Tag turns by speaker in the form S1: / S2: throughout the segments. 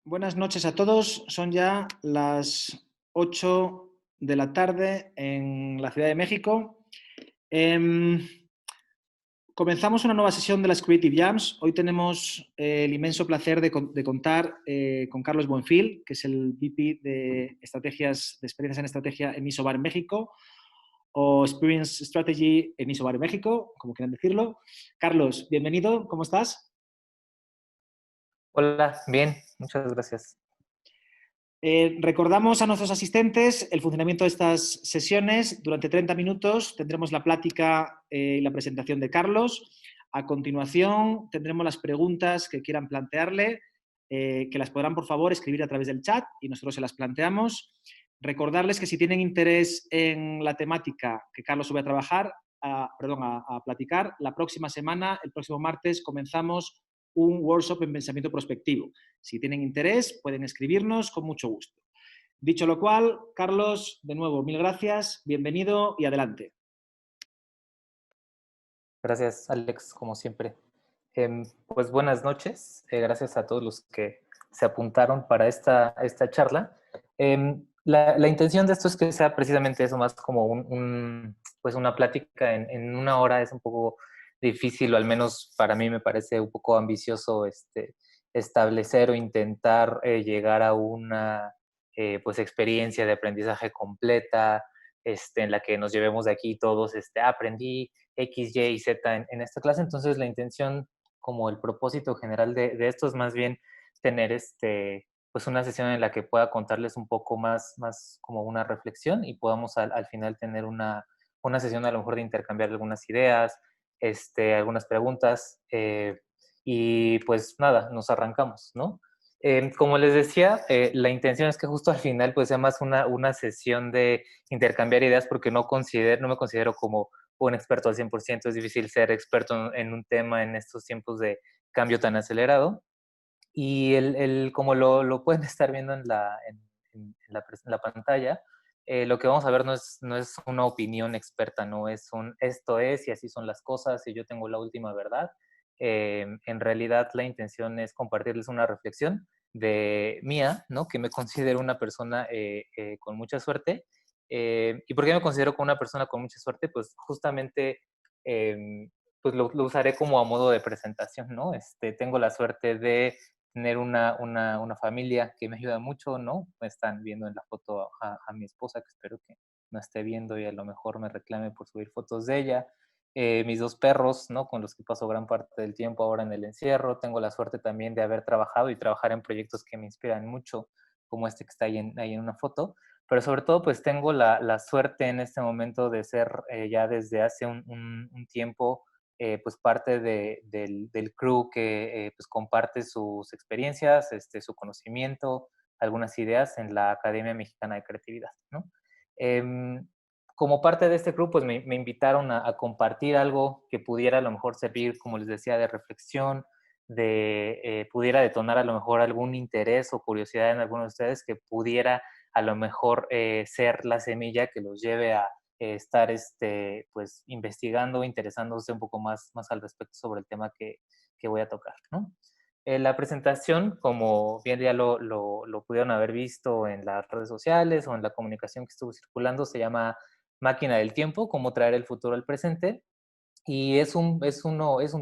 S1: Buenas noches a todos. Son ya las 8 de la tarde en la Ciudad de México. Em, Comenzamos una nueva sesión de las Creative Jams. Hoy tenemos el inmenso placer de contar con Carlos Buenfil, que es el VP de Estrategias, de Experiencias en Estrategia en Isobar en México, o Experience Strategy en Isobar en México, como quieran decirlo. Carlos, bienvenido. ¿Cómo estás?
S2: Hola, bien, muchas gracias.
S1: Recordamos a nuestros asistentes el funcionamiento de estas sesiones. Durante 30 minutos tendremos la plática y la presentación de Carlos. A continuación tendremos las preguntas que quieran plantearle, que las podrán, por favor, escribir a través del chat y nosotros se las planteamos. Recordarles que si tienen interés en la temática que Carlos sube a trabajar, a platicar, la próxima semana, el próximo martes, comenzamos un workshop en pensamiento prospectivo. Si tienen interés, pueden escribirnos con mucho gusto. Dicho lo cual, Carlos, de nuevo, mil gracias, bienvenido y adelante.
S2: Gracias, Alex, como siempre. Pues buenas noches. Gracias a todos los que se apuntaron para esta charla. La intención de esto es que sea precisamente eso, más como pues una plática en una hora. Es un poco difícil, o al menos para mí me parece un poco ambicioso establecer o intentar llegar a una pues experiencia de aprendizaje completa, en la que nos llevemos de aquí todos, aprendí X, Y y Z en esta clase. Entonces, la intención, como el propósito general de esto es más bien tener pues una sesión en la que pueda contarles un poco más como una reflexión y podamos al final tener una sesión a lo mejor de intercambiar algunas ideas, algunas preguntas, y pues nada, nos arrancamos, ¿no? Como les decía, la intención es que justo al final pues sea más una sesión de intercambiar ideas, porque no me considero como un experto al 100%. Es difícil ser experto en un tema en estos tiempos de cambio tan acelerado. Y como lo pueden estar viendo en la pantalla, lo que vamos a ver no es una opinión experta, no es esto es y así son las cosas y yo tengo la última verdad. En realidad la intención es compartirles una reflexión de mía, ¿no? Que me considero una persona con mucha suerte. ¿Y por qué me considero como una persona con mucha suerte? Pues justamente pues lo usaré como a modo de presentación, ¿no? Tengo la suerte de tener una familia que me ayuda mucho, ¿no? Me están viendo en la foto a mi esposa, que espero que no esté viendo y a lo mejor me reclame por subir fotos de ella. Mis dos perros, ¿no? Con los que paso gran parte del tiempo ahora en el encierro. Tengo la suerte también de haber trabajado y trabajar en proyectos que me inspiran mucho, como este que está ahí en una foto. Pero sobre todo, pues tengo la suerte en este momento de ser ya desde hace un tiempo pues parte del crew que pues comparte sus experiencias, su conocimiento, algunas ideas en la Academia Mexicana de Creatividad, ¿no? Em, Como parte de este crew, pues me invitaron a compartir algo que pudiera a lo mejor servir, como les decía, de reflexión, pudiera detonar a lo mejor algún interés o curiosidad en algunos de ustedes, que pudiera a lo mejor ser la semilla que los lleve a estar pues investigando, interesándose un poco más al respecto sobre el tema que voy a tocar, ¿no? La presentación, como bien ya lo pudieron haber visto en las redes sociales o en la comunicación que estuvo circulando, se llama Máquina del Tiempo, cómo traer el futuro al presente. Y es un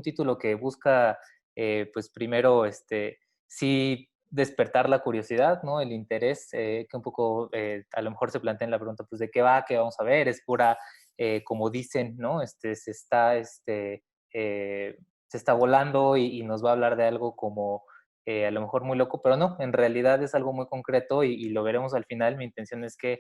S2: título que busca, pues primero, sí despertar la curiosidad, ¿no? El interés, que un poco a lo mejor se plantea en la pregunta, pues, ¿de qué va? ¿Qué vamos a ver? Es pura, como dicen, ¿no? Se está volando y nos va a hablar de algo como a lo mejor muy loco, pero no, en realidad es algo muy concreto y lo veremos al final. Mi intención es que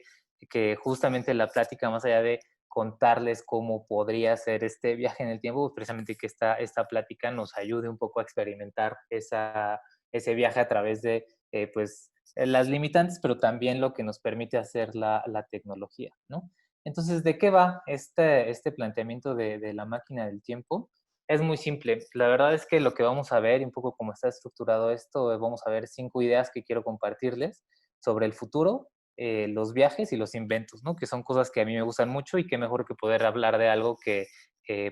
S2: justamente la plática, más allá de contarles cómo podría ser este viaje en el tiempo, pues precisamente que esta plática nos ayude un poco a experimentar ese viaje a través de pues, las limitantes, pero también lo que nos permite hacer la tecnología, ¿no? Entonces, ¿de qué va este planteamiento de la máquina del tiempo? Es muy simple. La verdad es que lo que vamos a ver, y un poco cómo está estructurado esto, vamos a ver 5 ideas que quiero compartirles sobre el futuro, los viajes y los inventos, ¿no? Que son cosas que a mí me gustan mucho y qué mejor que poder hablar de algo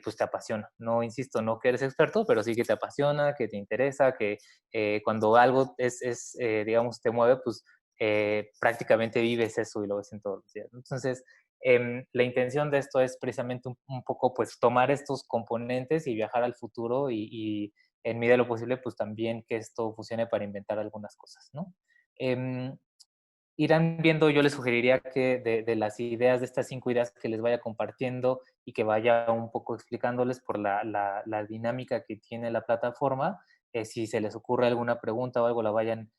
S2: pues te apasiona. No, insisto, no que eres experto, pero sí que te apasiona, que te interesa, que cuando algo digamos, te mueve, pues prácticamente vives eso y lo ves en todos los días. Entonces, la intención de esto es precisamente un poco, pues, tomar estos componentes y viajar al futuro y en medida de lo posible, pues también que esto funcione para inventar algunas cosas, ¿no? Em, Irán viendo, yo les sugeriría que de las ideas, de estas 5 ideas que les vaya compartiendo y que vaya un poco explicándoles por la dinámica que tiene la plataforma, si se les ocurre alguna pregunta o algo, la vayan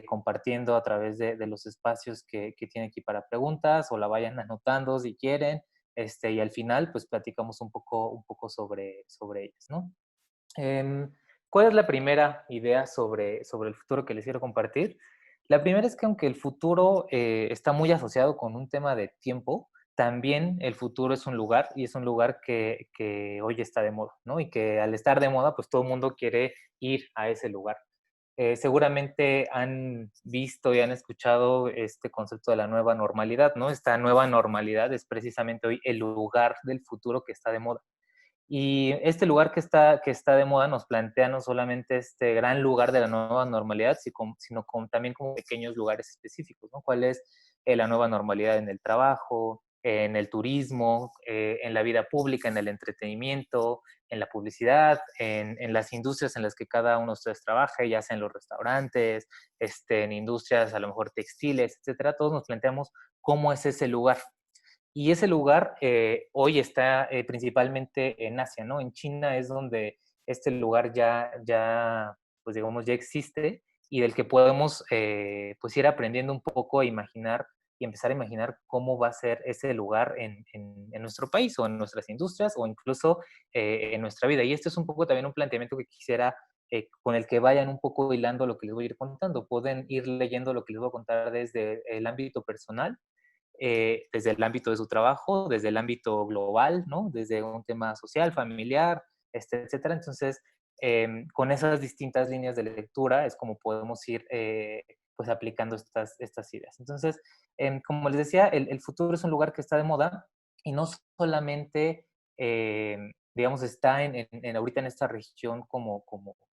S2: compartiendo a través de los espacios que tiene aquí para preguntas o la vayan anotando si quieren, y al final pues platicamos un poco sobre ellas, ¿no? Em, ¿Cuál es la primera idea sobre el futuro que les quiero compartir? La primera es que aunque el futuro está muy asociado con un tema de tiempo, también el futuro es un lugar y es un lugar que hoy está de moda, ¿no? Y que al estar de moda, pues todo el mundo quiere ir a ese lugar. Seguramente han visto y han escuchado este concepto de la nueva normalidad, ¿no? Esta nueva normalidad es precisamente hoy el lugar del futuro que está de moda. Y este lugar que está de moda nos plantea no solamente este gran lugar de la nueva normalidad, sino también como pequeños lugares específicos, ¿no? ¿Cuál es la nueva normalidad en el trabajo, en el turismo, en la vida pública, en el entretenimiento, en la publicidad, en las industrias en las que cada uno de ustedes trabaje, ya sea en los restaurantes, en industrias a lo mejor textiles, etcétera? Todos nos planteamos cómo es ese lugar. Y ese lugar hoy está principalmente en Asia, ¿no? En China es donde este lugar pues digamos, ya existe y del que podemos pues ir aprendiendo un poco a imaginar y empezar a imaginar cómo va a ser ese lugar en nuestro país o en nuestras industrias o incluso en nuestra vida. Y esto es un poco también un planteamiento que quisiera con el que vayan un poco hilando lo que les voy a ir contando. Pueden ir leyendo lo que les voy a contar desde el ámbito personal, desde el ámbito de su trabajo, desde el ámbito global, ¿no? Desde un tema social, familiar, etcétera. Entonces, con esas distintas líneas de lectura es como podemos ir pues aplicando estas ideas. Entonces, como les decía, el futuro es un lugar que está de moda y no solamente, digamos, está ahorita en esta región como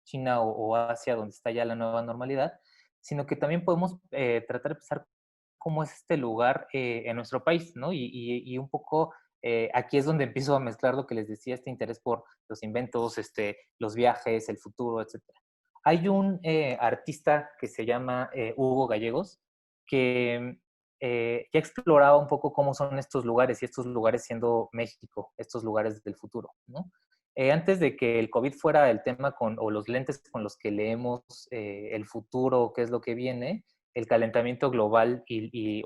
S2: China o Asia, donde está ya la nueva normalidad, sino que también podemos tratar de pensar cómo es este lugar en nuestro país, ¿no? Y un poco aquí es donde empiezo a mezclar lo que les decía, este interés por los inventos, los viajes, el futuro, etcétera. Hay un artista que se llama Hugo Gallegos, que ya exploraba un poco cómo son estos lugares y estos lugares siendo México, estos lugares del futuro, ¿no? Antes de que el COVID fuera el tema o los lentes con los que leemos el futuro, qué es lo que viene, el calentamiento global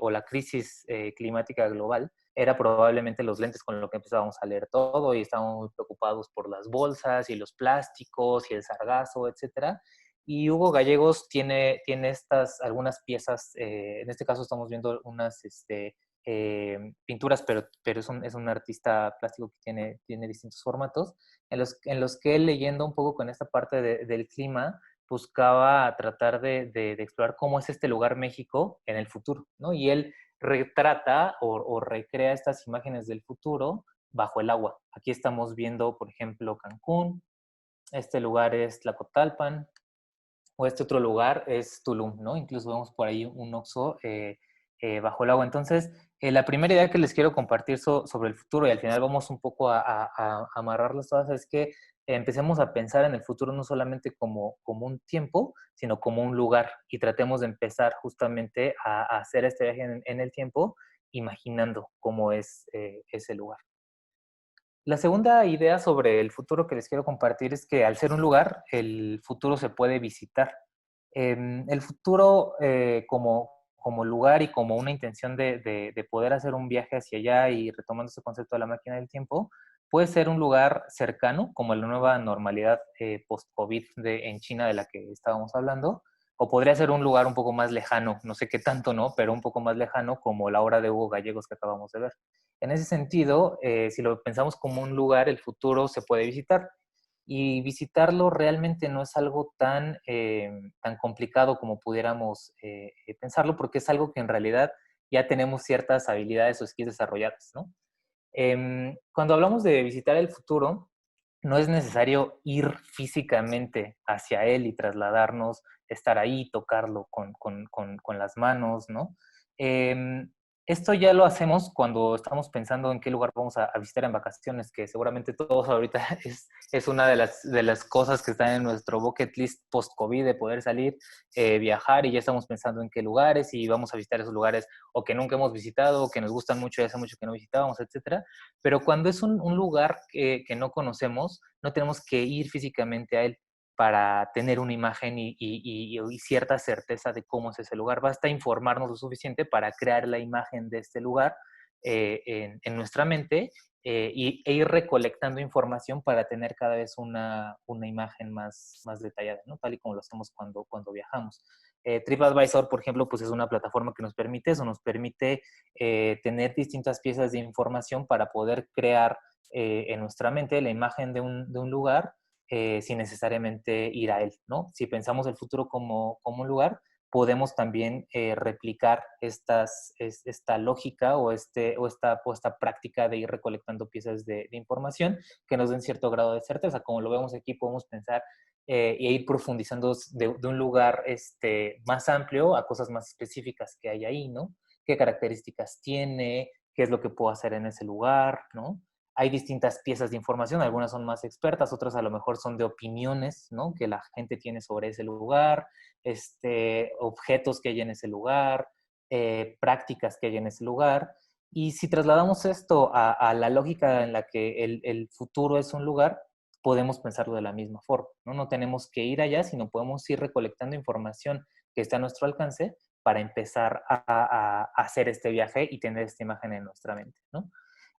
S2: o la crisis climática global era probablemente los lentes con lo que empezábamos a leer todo y estábamos muy preocupados por las bolsas y los plásticos y el sargazo, etcétera. Y Hugo Gallegos tiene algunas piezas, en este caso estamos viendo unas pinturas, pero es un artista plástico que tiene distintos formatos, en los que él leyendo un poco con esta parte del clima, buscaba tratar de explorar cómo es este lugar México en el futuro, ¿no? Y él retrata o recrea estas imágenes del futuro bajo el agua. Aquí estamos viendo, por ejemplo, Cancún, este lugar es Tlacotalpan, o este otro lugar es Tulum, ¿no? Incluso vemos por ahí un Oxxo bajo el agua. Entonces, la primera idea que les quiero compartir sobre el futuro, y al final vamos un poco a amarrarlas todas, es que empecemos a pensar en el futuro no solamente como un tiempo, sino como un lugar, y tratemos de empezar justamente a hacer este viaje en el tiempo, imaginando cómo es ese lugar. La segunda idea sobre el futuro que les quiero compartir es que al ser un lugar, el futuro se puede visitar. El futuro como lugar y como una intención de poder hacer un viaje hacia allá y retomando ese concepto de la máquina del tiempo, puede ser un lugar cercano, como la nueva normalidad post-COVID en China de la que estábamos hablando, o podría ser un lugar un poco más lejano, no sé qué tanto, ¿no? Pero un poco más lejano, como la obra de Hugo Gallegos que acabamos de ver. En ese sentido, si lo pensamos como un lugar, el futuro se puede visitar. Y visitarlo realmente no es algo tan complicado como pudiéramos pensarlo, porque es algo que en realidad ya tenemos ciertas habilidades o skills desarrolladas, ¿no? Cuando hablamos de visitar el futuro, no es necesario ir físicamente hacia él y trasladarnos, estar ahí, tocarlo con las manos, ¿no? Eh, Esto ya lo hacemos cuando estamos pensando en qué lugar vamos a visitar en vacaciones, que seguramente todos ahorita es una de las cosas que están en nuestro bucket list post-COVID, de poder salir, viajar, y ya estamos pensando en qué lugares y vamos a visitar esos lugares o que nunca hemos visitado o que nos gustan mucho y hace mucho que no visitábamos, etcétera. Pero cuando es un lugar que no conocemos, no tenemos que ir físicamente a él para tener una imagen y cierta certeza de cómo es ese lugar. Basta informarnos lo suficiente para crear la imagen de este lugar en nuestra mente, e ir recolectando información para tener cada vez una imagen más detallada, ¿no? Tal y como lo hacemos cuando viajamos. TripAdvisor, por ejemplo, pues es una plataforma que nos permite eso, nos permite tener distintas piezas de información para poder crear en nuestra mente la imagen de un lugar sin necesariamente ir a él, ¿no? Si pensamos el futuro como un lugar, podemos también replicar esta lógica o esta práctica de ir recolectando piezas de información que nos den cierto grado de certeza. Como lo vemos aquí, podemos pensar e ir profundizando de un lugar más amplio a cosas más específicas que hay ahí, ¿no? ¿Qué características tiene? ¿Qué es lo que puedo hacer en ese lugar? ¿No? Hay distintas piezas de información, algunas son más expertas, otras a lo mejor son de opiniones, ¿no? Que la gente tiene sobre ese lugar, objetos que hay en ese lugar, prácticas que hay en ese lugar. Y si trasladamos esto a la lógica en la que el futuro es un lugar, podemos pensarlo de la misma forma, ¿no? No tenemos que ir allá, sino podemos ir recolectando información que está a nuestro alcance para empezar a hacer este viaje y tener esta imagen en nuestra mente, ¿no?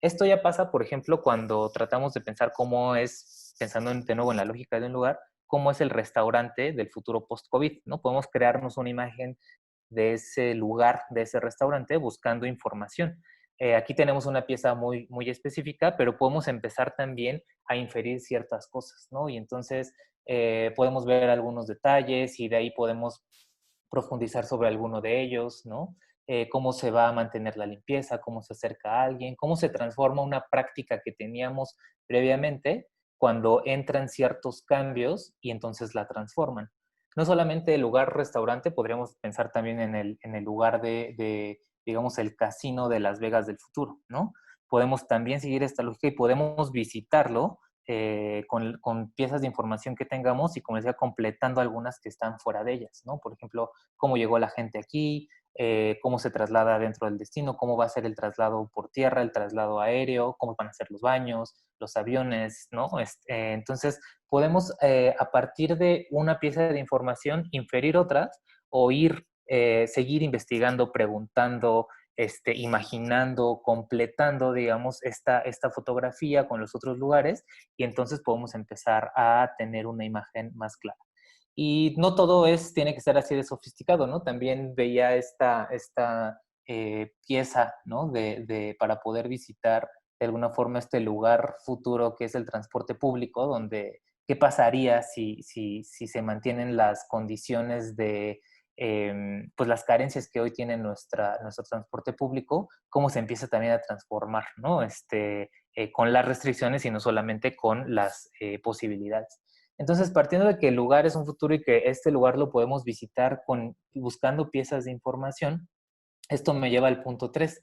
S2: Esto ya pasa, por ejemplo, cuando tratamos de pensar cómo es, pensando de nuevo en la lógica de un lugar, cómo es el restaurante del futuro post-COVID, ¿no? Podemos crearnos una imagen de ese lugar, de ese restaurante, buscando información. Aquí tenemos una pieza muy específica, pero podemos empezar también a inferir ciertas cosas, ¿no? Y entonces podemos ver algunos detalles y de ahí podemos profundizar sobre alguno de ellos, ¿no? Cómo se va a mantener la limpieza, cómo se acerca a alguien, cómo se transforma una práctica que teníamos previamente cuando entran ciertos cambios y entonces la transforman. No solamente el lugar restaurante, podríamos pensar también en el lugar digamos, el casino de Las Vegas del futuro, ¿no? Podemos también seguir esta lógica y podemos visitarlo con piezas de información que tengamos y, como decía, completando algunas que están fuera de ellas, ¿no? Por ejemplo, cómo llegó la gente aquí, cómo se traslada dentro del destino, cómo va a ser el traslado por tierra, el traslado aéreo, cómo van a ser los baños, los aviones, ¿no? Entonces, podemos, a partir de una pieza de información, inferir otras o seguir investigando, preguntando, imaginando, completando, digamos, esta fotografía con los otros lugares, y entonces podemos empezar a tener una imagen más clara. Y no todo tiene que ser así de sofisticado, ¿no? También veía esta pieza, ¿no? Para poder visitar de alguna forma este lugar futuro que es el transporte público, donde qué pasaría si se mantienen las condiciones pues las carencias que hoy tiene nuestro transporte público, cómo se empieza también a transformar, ¿no? Con las restricciones y no solamente con las posibilidades. Entonces, partiendo de que el lugar es un futuro y que este lugar lo podemos visitar buscando piezas de información, esto me lleva al punto 3,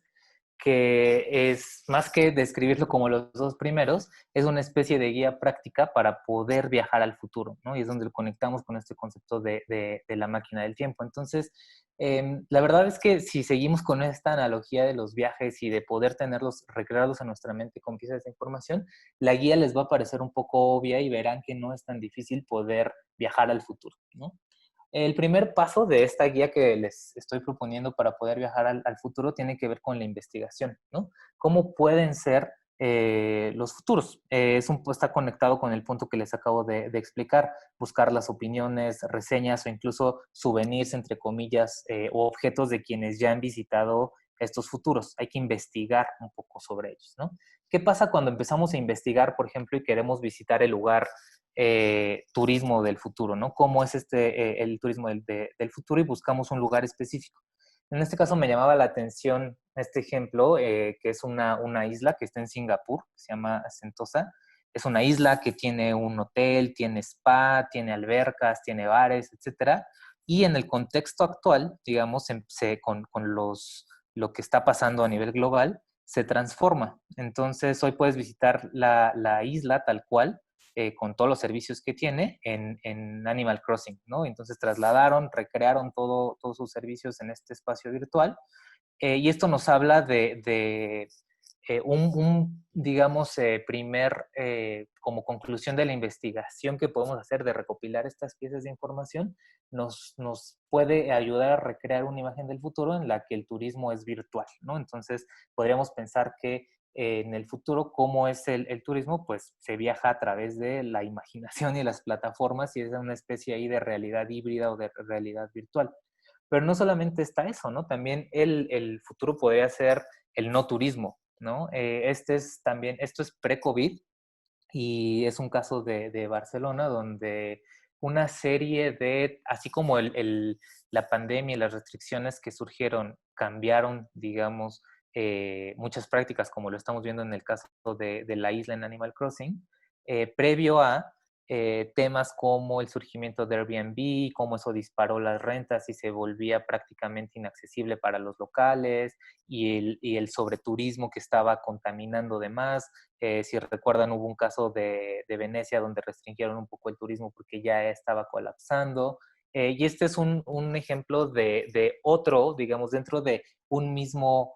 S2: que es más que describirlo como los dos primeros, es una especie de guía práctica para poder viajar al futuro, ¿no? Y es donde lo conectamos con este concepto de la máquina del tiempo. Entonces, la verdad es que si seguimos con esta analogía de los viajes y de poder tenerlos, recrearlos en nuestra mente con piezas de información, la guía les va a parecer un poco obvia y verán que no es tan difícil poder viajar al futuro, ¿no? El primer paso de esta guía que les estoy proponiendo para poder viajar al futuro tiene que ver con la investigación, ¿no? ¿Cómo pueden ser los futuros? Está conectado con el punto que les acabo de explicar, buscar las opiniones, reseñas o incluso souvenirs, entre comillas, o objetos de quienes ya han visitado estos futuros. Hay que investigar un poco sobre ellos, ¿no? ¿Qué pasa cuando empezamos a investigar, por ejemplo, y queremos visitar el lugar turismo del futuro, ¿no? ¿Cómo es el turismo del futuro? Y buscamos un lugar específico. En este caso me llamaba la atención este ejemplo, que es una isla que está en Singapur, se llama Sentosa. Es una isla que tiene un hotel, tiene spa, tiene albercas, tiene bares, etcétera. Y en el contexto actual, digamos, lo que está pasando a nivel global, se transforma. Entonces, hoy puedes visitar la isla tal cual, con todos los servicios que tiene en Animal Crossing, ¿no? Entonces trasladaron, recrearon todos sus servicios en este espacio virtual, y esto nos habla de digamos, primer, como conclusión de la investigación que podemos hacer de recopilar estas piezas de información, nos puede ayudar a recrear una imagen del futuro en la que el turismo es virtual, ¿no? Entonces, podríamos pensar que en el futuro, ¿cómo es el turismo? Pues se viaja a través de la imaginación y las plataformas y es una especie ahí de realidad híbrida o de realidad virtual. Pero no solamente está eso, ¿no? También el futuro podría ser el no turismo, ¿no? Esto es pre-COVID y es un caso de Barcelona donde una serie así como la pandemia y las restricciones que surgieron cambiaron, digamos, muchas prácticas, como lo estamos viendo en el caso de la isla en Animal Crossing, previo a temas como el surgimiento de Airbnb, cómo eso disparó las rentas y se volvía prácticamente inaccesible para los locales, y el sobreturismo que estaba contaminando de más. Si recuerdan, hubo un caso de Venecia donde restringieron un poco el turismo porque ya estaba colapsando. Y este es un ejemplo de otro, digamos, dentro de un mismo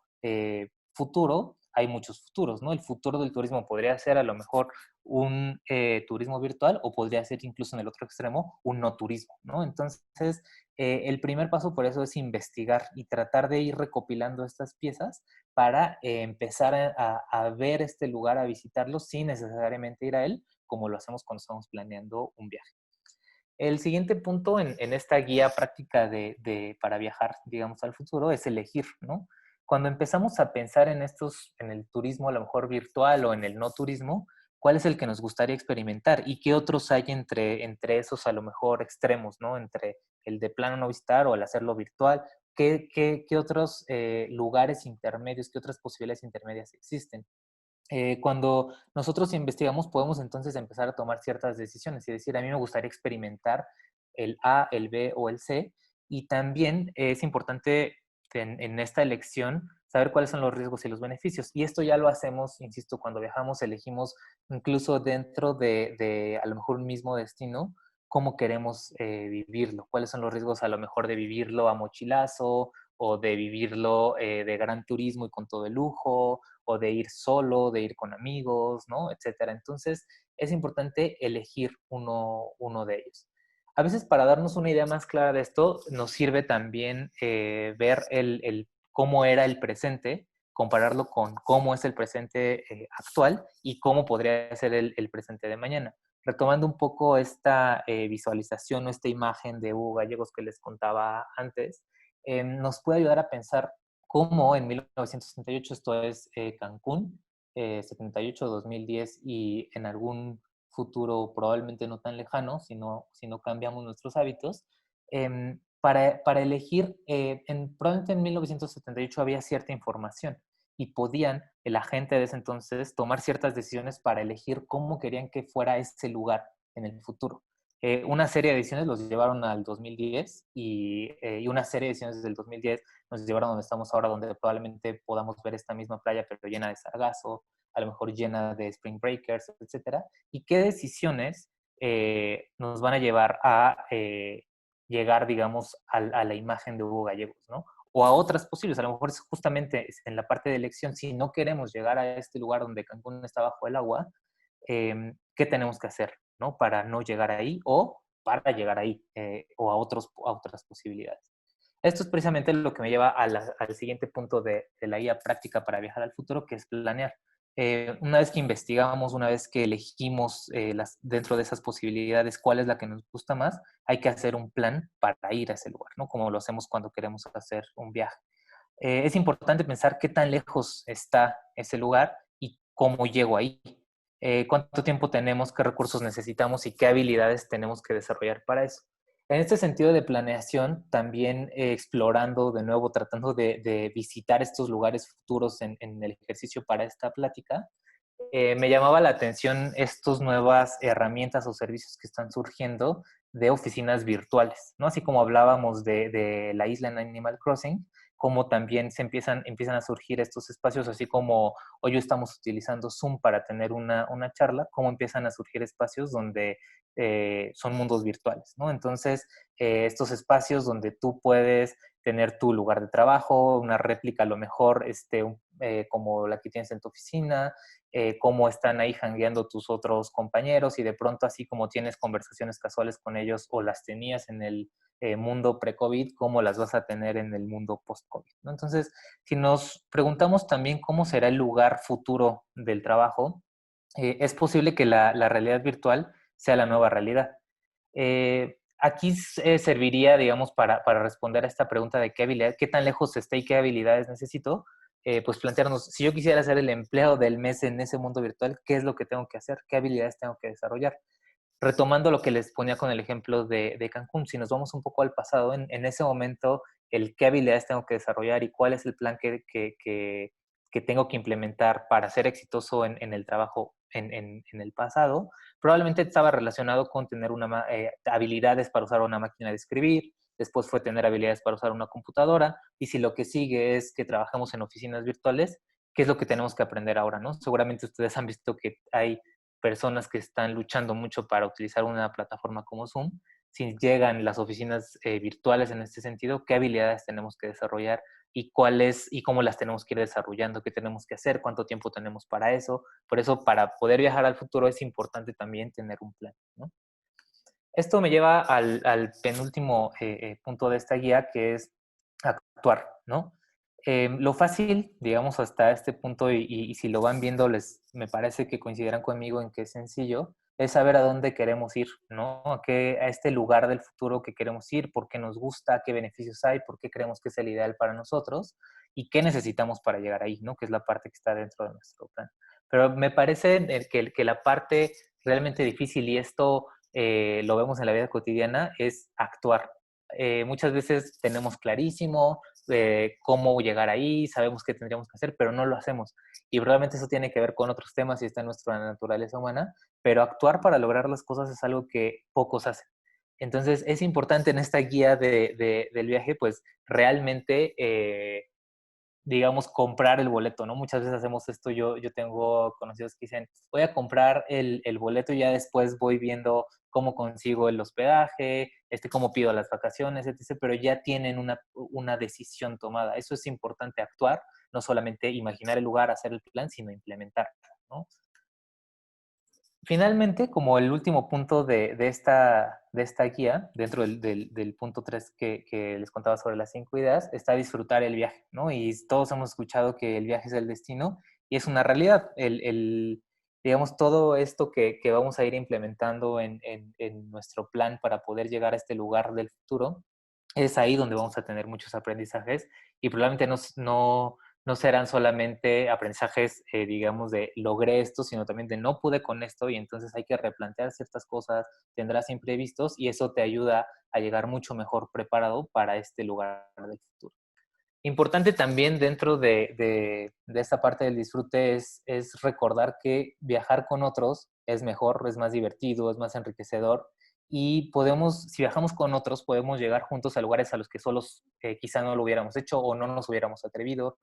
S2: futuro, hay muchos futuros, ¿no? El futuro del turismo podría ser a lo mejor un turismo virtual o podría ser incluso en el otro extremo un no turismo, ¿no? Entonces, el primer paso por eso es investigar y tratar de ir recopilando estas piezas para empezar a ver este lugar, a visitarlo sin necesariamente ir a él, como lo hacemos cuando estamos planeando un viaje. El siguiente punto en esta guía práctica para viajar, digamos, al futuro es elegir, ¿no? Cuando empezamos a pensar en el turismo a lo mejor virtual o en el no turismo, ¿cuál es el que nos gustaría experimentar? ¿Y qué otros hay entre esos a lo mejor extremos, ¿no? Entre el de plano no visitar o el hacerlo virtual. ¿Qué otros lugares intermedios, qué otras posibilidades intermedias existen? Cuando nosotros investigamos, podemos entonces empezar a tomar ciertas decisiones y decir, a mí me gustaría experimentar el A, el B o el C. Y también es importante en esta elección saber cuáles son los riesgos y los beneficios. Y esto ya lo hacemos, insisto, cuando viajamos, elegimos incluso dentro de a lo mejor un mismo destino, cómo queremos vivirlo, cuáles son los riesgos a lo mejor de vivirlo a mochilazo o de vivirlo de gran turismo y con todo el lujo, o de ir solo, de ir con amigos, ¿no? Etcétera. Entonces, es importante elegir uno de ellos. A veces, para darnos una idea más clara de esto, nos sirve también ver cómo era el presente, compararlo con cómo es el presente actual y cómo podría ser el presente de mañana. Retomando un poco esta visualización o esta imagen de Hugo Gallegos que les contaba antes, nos puede ayudar a pensar cómo en 1978, esto es Cancún, 78, 2010, y en algún futuro probablemente no tan lejano, si no cambiamos nuestros hábitos, para elegir, probablemente en 1978 había cierta información y podían la gente de ese entonces tomar ciertas decisiones para elegir cómo querían que fuera ese lugar en el futuro. Una serie de ediciones los llevaron al 2010 y una serie de ediciones del 2010 nos llevaron a donde estamos ahora, donde probablemente podamos ver esta misma playa, pero llena de sargazo, a lo mejor llena de spring breakers, etcétera. ¿Y qué decisiones nos van a llevar a llegar, digamos, a la imagen de Hugo Gallegos, ¿no? O a otras posibles. A lo mejor es justamente en la parte de elección, si no queremos llegar a este lugar donde Cancún está bajo el agua, ¿qué tenemos que hacer, ¿no? Para no llegar ahí o para llegar ahí, o a otras posibilidades. Esto es precisamente lo que me lleva al siguiente punto de la guía práctica para viajar al futuro, que es planear. Una vez que investigamos, una vez que elegimos dentro de esas posibilidades cuál es la que nos gusta más, hay que hacer un plan para ir a ese lugar, ¿no? Como lo hacemos cuando queremos hacer un viaje. Es importante pensar qué tan lejos está ese lugar y cómo llego ahí. Cuánto tiempo tenemos, qué recursos necesitamos y qué habilidades tenemos que desarrollar para eso. En este sentido de planeación, también explorando de nuevo, tratando de visitar estos lugares futuros en el ejercicio para esta plática, me llamaba la atención estas nuevas herramientas o servicios que están surgiendo de oficinas virtuales, ¿no? Así como hablábamos de la isla en Animal Crossing, como también empiezan a surgir estos espacios, así como hoy estamos utilizando Zoom para tener una charla, como empiezan a surgir espacios donde son mundos virtuales, ¿no? Entonces, estos espacios donde tú puedes tener tu lugar de trabajo, una réplica a lo mejor como la que tienes en tu oficina, cómo están ahí jangueando tus otros compañeros y de pronto así como tienes conversaciones casuales con ellos o las tenías en el mundo pre-COVID, cómo las vas a tener en el mundo post-COVID, ¿no? Entonces, si nos preguntamos también cómo será el lugar futuro del trabajo, es posible que la realidad virtual sea la nueva realidad. Aquí serviría, digamos, para responder a esta pregunta de qué habilidad, qué tan lejos está y qué habilidades necesito, pues plantearnos, si yo quisiera ser el empleado del mes en ese mundo virtual, ¿qué es lo que tengo que hacer? ¿Qué habilidades tengo que desarrollar? Retomando lo que les ponía con el ejemplo de Cancún, si nos vamos un poco al pasado, en ese momento, el qué habilidades tengo que desarrollar y cuál es el plan que tengo que implementar para ser exitoso en el trabajo en el pasado, probablemente estaba relacionado con tener habilidades para usar una máquina de escribir, después fue tener habilidades para usar una computadora, y si lo que sigue es que trabajamos en oficinas virtuales, ¿qué es lo que tenemos que aprender ahora, no? Seguramente ustedes han visto que hay personas que están luchando mucho para utilizar una plataforma como Zoom. Si llegan las oficinas virtuales en este sentido, ¿qué habilidades tenemos que desarrollar y cuáles y cómo las tenemos que ir desarrollando? ¿Qué tenemos que hacer? ¿Cuánto tiempo tenemos para eso? Por eso, para poder viajar al futuro es importante también tener un plan, ¿no? Esto me lleva al penúltimo punto de esta guía, que es actuar, ¿no? Lo fácil, digamos, hasta este punto, y si lo van viendo, me parece que coincidirán conmigo en que es sencillo, es saber a dónde queremos ir, ¿no? A este lugar del futuro que queremos ir, por qué nos gusta, qué beneficios hay, por qué creemos que es el ideal para nosotros y qué necesitamos para llegar ahí, ¿no? Que es la parte que está dentro de nuestro plan. Pero me parece que la parte realmente difícil, y esto lo vemos en la vida cotidiana, es actuar. Muchas veces tenemos clarísimo cómo llegar ahí, sabemos qué tendríamos que hacer, pero no lo hacemos. Y probablemente eso tiene que ver con otros temas y está en nuestra naturaleza humana, pero actuar para lograr las cosas es algo que pocos hacen. Entonces es importante en esta guía del viaje, pues realmente digamos, comprar el boleto, ¿no? Muchas veces hacemos esto, yo tengo conocidos que dicen, voy a comprar el boleto y ya después voy viendo cómo consigo el hospedaje, cómo pido las vacaciones, etc., pero ya tienen una decisión tomada. Eso es importante, actuar, no solamente imaginar el lugar, hacer el plan, sino implementarlo, ¿no? Finalmente, como el último punto de esta guía, dentro del punto 3 que les contaba sobre las 5 ideas, está disfrutar el viaje, ¿no? Y todos hemos escuchado que el viaje es el destino y es una realidad. Digamos, todo esto que vamos a ir implementando en nuestro plan para poder llegar a este lugar del futuro, es ahí donde vamos a tener muchos aprendizajes y probablemente no serán solamente aprendizajes, digamos, de logré esto, sino también de no pude con esto y entonces hay que replantear ciertas cosas, tendrás imprevistos y eso te ayuda a llegar mucho mejor preparado para este lugar del futuro. Importante también dentro de esta parte del disfrute es recordar que viajar con otros es mejor, es más divertido, es más enriquecedor y si viajamos con otros, podemos llegar juntos a lugares a los que solos quizá no lo hubiéramos hecho o no nos hubiéramos atrevido,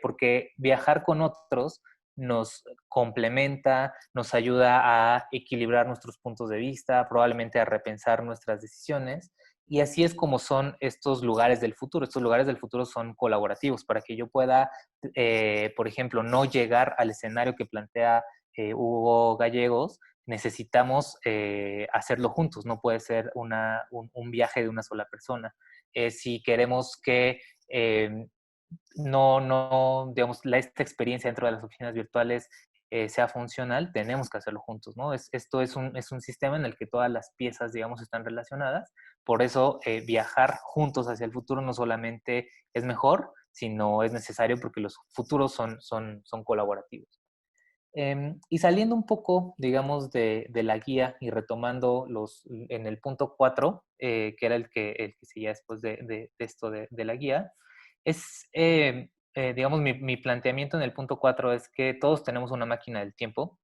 S2: porque viajar con otros nos complementa, nos ayuda a equilibrar nuestros puntos de vista, probablemente a repensar nuestras decisiones. Y así es como son estos lugares del futuro. Estos lugares del futuro son colaborativos para que yo pueda, por ejemplo, no llegar al escenario que plantea Hugo Gallegos. Necesitamos hacerlo juntos, no puede ser un viaje de una sola persona. Si queremos que digamos, esta experiencia dentro de las oficinas virtuales sea funcional, tenemos que hacerlo juntos, ¿no? Esto es un sistema en el que todas las piezas, digamos, están relacionadas. Por eso, viajar juntos hacia el futuro no solamente es mejor, sino es necesario porque los futuros son colaborativos. Y saliendo un poco, digamos, de la guía y retomando en el punto 4, que era el que seguía después de esto de la guía, digamos, mi planteamiento en el punto 4 es que todos tenemos una máquina del tiempo,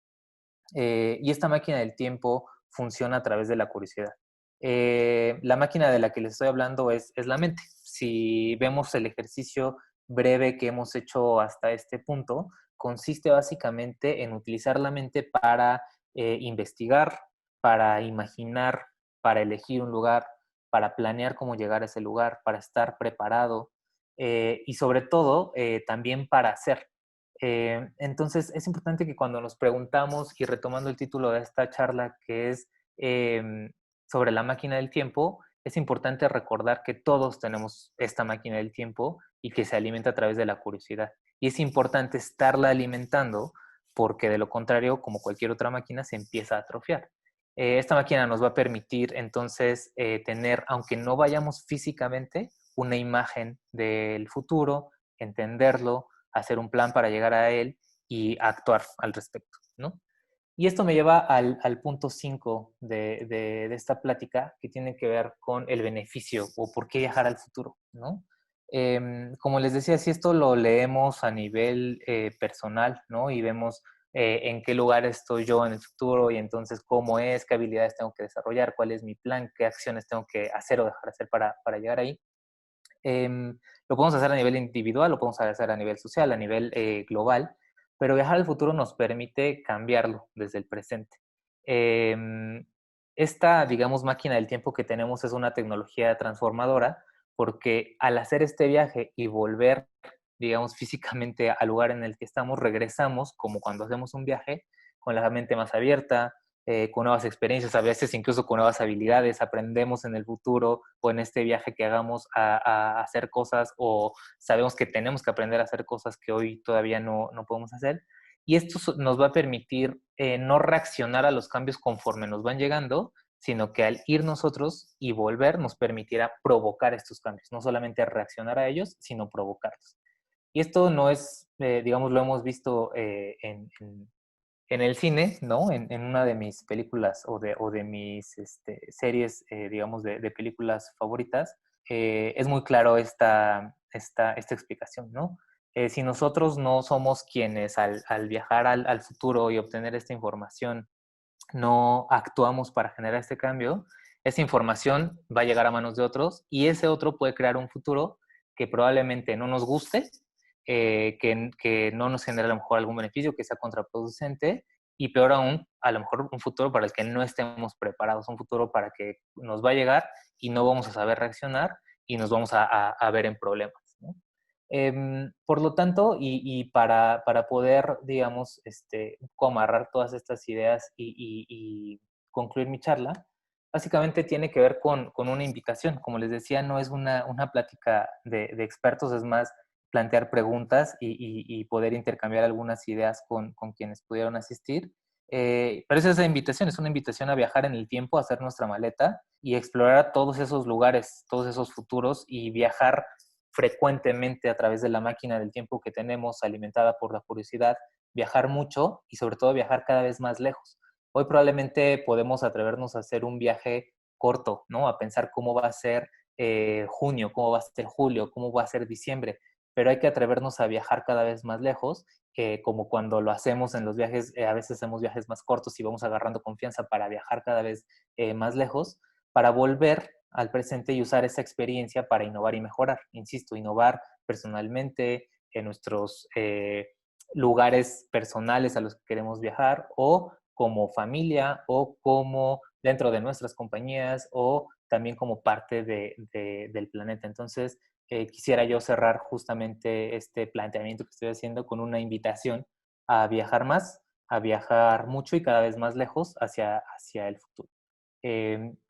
S2: y esta máquina del tiempo funciona a través de la curiosidad. La máquina de la que les estoy hablando es la mente. Si vemos el ejercicio breve que hemos hecho hasta este punto, consiste básicamente en utilizar la mente para investigar, para imaginar, para elegir un lugar, para planear cómo llegar a ese lugar, para estar preparado, y sobre todo también para hacer. Entonces, es importante que cuando nos preguntamos, y retomando el título de esta charla, que es sobre la máquina del tiempo, es importante recordar que todos tenemos esta máquina del tiempo y que se alimenta a través de la curiosidad. Y es importante estarla alimentando porque de lo contrario, como cualquier otra máquina, se empieza a atrofiar. Esta máquina nos va a permitir entonces tener, aunque no vayamos físicamente, una imagen del futuro, entenderlo, hacer un plan para llegar a él y actuar al respecto, ¿no? Y esto me lleva al punto 5 de esta plática, que tiene que ver con el beneficio o por qué viajar al futuro, ¿no? Como les decía, si esto lo leemos a nivel personal, ¿no? Y vemos en qué lugar estoy yo en el futuro y entonces cómo es, qué habilidades tengo que desarrollar, cuál es mi plan, qué acciones tengo que hacer o dejar de hacer para llegar ahí. Lo podemos hacer a nivel individual, lo podemos hacer a nivel social, a nivel global, pero viajar al futuro nos permite cambiarlo desde el presente. Em, Esta, digamos, máquina del tiempo que tenemos es una tecnología transformadora porque al hacer este viaje y volver, digamos, físicamente al lugar en el que estamos, regresamos como cuando hacemos un viaje con la mente más abierta, con nuevas experiencias, a veces incluso con nuevas habilidades, aprendemos en el futuro o en este viaje que hagamos a hacer cosas o sabemos que tenemos que aprender a hacer cosas que hoy todavía no podemos hacer. Y esto nos va a permitir no reaccionar a los cambios conforme nos van llegando, sino que al ir nosotros y volver nos permitirá provocar estos cambios, no solamente reaccionar a ellos, sino provocarlos. Y esto no es, digamos, lo hemos visto en el cine, ¿no? En una de mis películas o de mis series, digamos, de películas favoritas, es muy claro esta explicación, ¿no? Si nosotros no somos quienes al viajar al futuro y obtener esta información no actuamos para generar este cambio, esa información va a llegar a manos de otros y ese otro puede crear un futuro que probablemente no nos guste, que no nos genere a lo mejor algún beneficio, que sea contraproducente y peor aún, a lo mejor un futuro para el que no estemos preparados, un futuro para que nos va a llegar y no vamos a saber reaccionar y nos vamos a ver en problemas, ¿no? Por lo tanto, y para poder, digamos, amarrar todas estas ideas y concluir mi charla, básicamente tiene que ver con una invitación. Como les decía, no es una plática de expertos, es más plantear preguntas y poder intercambiar algunas ideas con quienes pudieron asistir. Pero esa es la invitación, es una invitación a viajar en el tiempo, a hacer nuestra maleta y explorar todos esos lugares, todos esos futuros y viajar frecuentemente a través de la máquina del tiempo que tenemos, alimentada por la curiosidad, viajar mucho y sobre todo viajar cada vez más lejos. Hoy probablemente podemos atrevernos a hacer un viaje corto, ¿no? A pensar cómo va a ser junio, cómo va a ser julio, cómo va a ser diciembre, pero hay que atrevernos a viajar cada vez más lejos, como cuando lo hacemos en los viajes, a veces hacemos viajes más cortos y vamos agarrando confianza para viajar cada vez más lejos, para volver al presente y usar esa experiencia para innovar y mejorar. Insisto, innovar personalmente en nuestros lugares personales a los que queremos viajar o como familia o como dentro de nuestras compañías o también como parte del planeta. Entonces, quisiera yo cerrar justamente este planteamiento que estoy haciendo con una invitación a viajar más, a viajar mucho y cada vez más lejos hacia el futuro.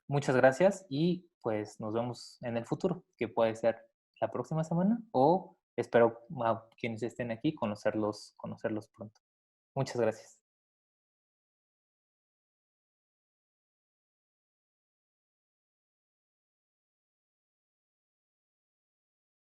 S2: Muchas gracias y pues nos vemos en el futuro, que puede ser la próxima semana o espero a quienes estén aquí conocerlos pronto. Muchas gracias.